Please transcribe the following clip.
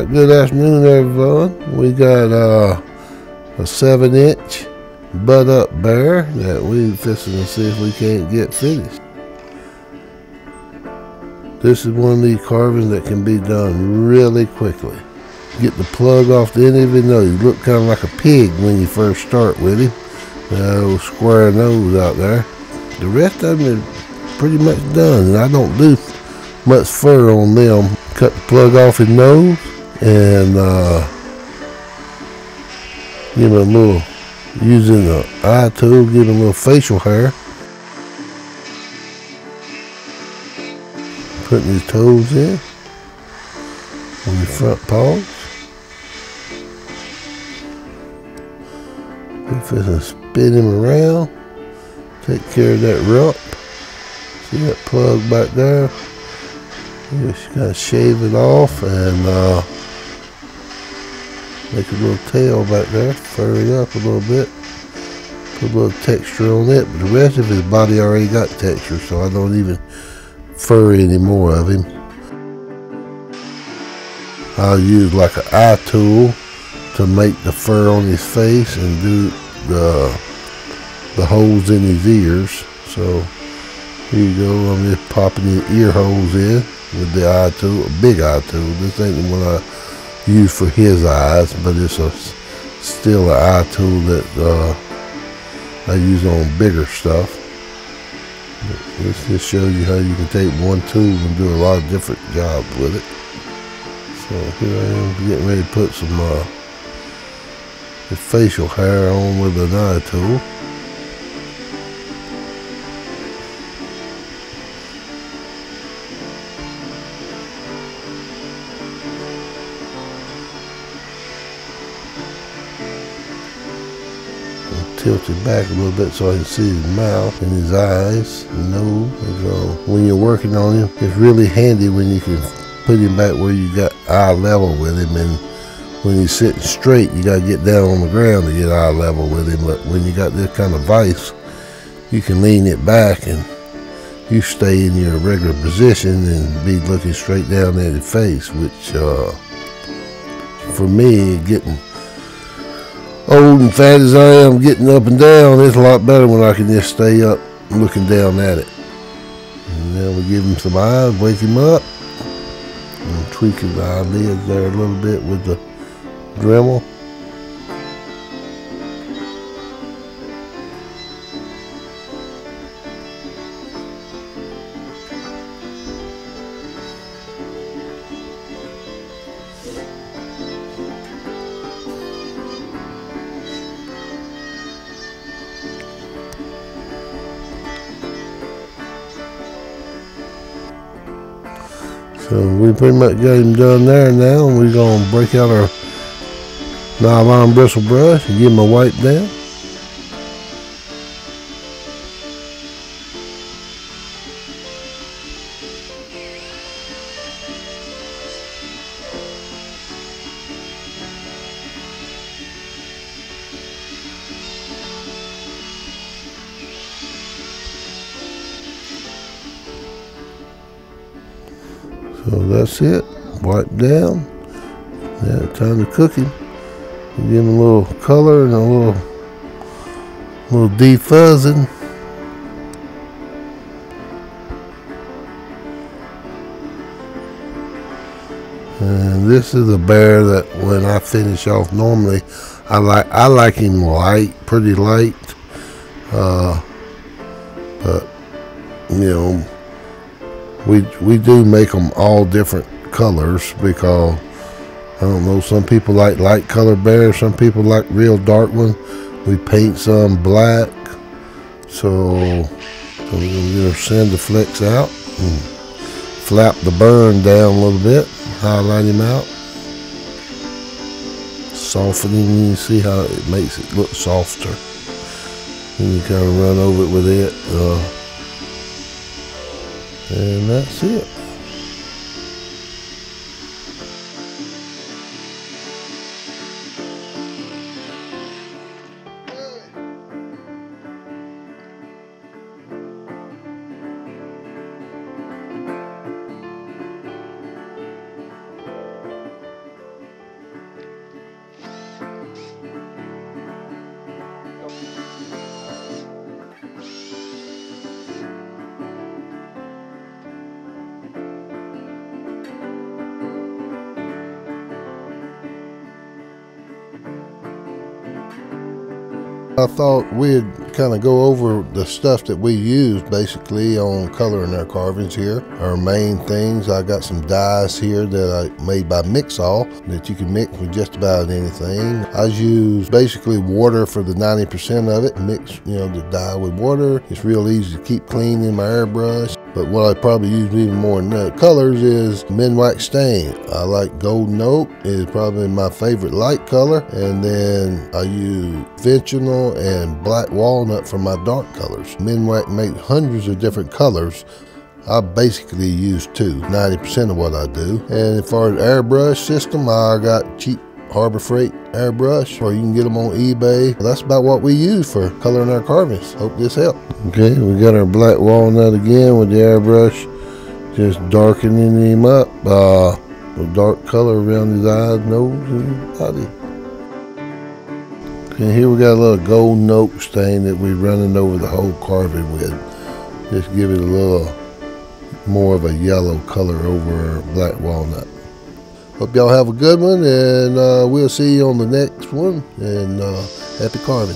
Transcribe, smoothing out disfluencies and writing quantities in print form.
Alright, good afternoon everyone. We got a 7-inch butt up bear that we fixing to see if we can't get finished. This is one of these carvings that can be done really quickly. Get the plug off the end of his nose. You look kind of like a pig when you first start with him. That old square nose out there. The rest of them is pretty much done, and I don't do much fur on them. Cut the plug off his nose and give him a little, using the eye tool, give him a little facial hair. Putting his toes in on the front paws. If it's spin him around, take care of that rump. See that plug back there? You just gotta shave it off and make a little tail back there, fur it up a little bit, put a little texture on it, but the rest of his body already got texture, so I don't even fur any more of him. I'll use like an eye tool to make the fur on his face and do the holes in his ears. So here you go, I'm just popping the ear holes in with the eye tool, a big eye tool. This ain't the one I use for his eyes, but it's still an eye tool that I use on bigger stuff. Let's just show you how you can take one tool and do a lot of different jobs with it. So here I am getting ready to put some facial hair on with an eye tool. Tilt it back a little bit so I can see his mouth and his eyes and nose. When you're working on him, it's really handy when you can put him back where you got eye level with him, and when he's sitting straight you got to get down on the ground to get eye level with him. But when you got this kind of vise, you can lean it back and you stay in your regular position and be looking straight down at his face, which for me, getting old and fat as I am, getting up and down, it's a lot better when I can just stay up looking down at it. And then we give him some eyes, wake him up, and tweak his eyelids there a little bit with the Dremel. So we pretty much got him done there now, and we're going to break out our nylon bristle brush and give him a wipe down. So that's it, wipe down. Now it's time to cook him. Give him a little color and a little defuzzing. And this is a bear that when I finish off, normally I like him light, pretty light. But you know, we do make them all different colors because I don't know, some people like light colored bears, some people like real dark ones. We paint some black. So we're gonna send the flecks out and flap the burn down a little bit, highlight him out, softening. You see how it makes it look softer. And you kind of run over it with it. And that's it. I thought we'd kind of go over the stuff that we use basically on coloring our carvings here. Our main things, I got some dyes here that I made by Mix-All that you can mix with just about anything. I use basically water for the 90% of it. Mix, the dye with water. It's real easy to keep clean in my airbrush. But what I probably use even more than that colors is Minwax stain. I like golden oak, is probably my favorite light color. And then I use Conventional and black walnut for my dark colors. Minwax makes hundreds of different colors. I basically use 90% of what I do. And as far as airbrush system, I got cheap Harbor Freight airbrush, or you can get them on eBay. That's about what we use for coloring our carvings. Hope this helped. Okay, we got our black walnut again with the airbrush, just darkening him up. A dark color around his eyes, nose, and body. Okay, here we got a little golden oak stain that we're running over the whole carving with. Just give it a little more of a yellow color over our black walnut. Hope y'all have a good one, and we'll see you on the next one, and happy carving.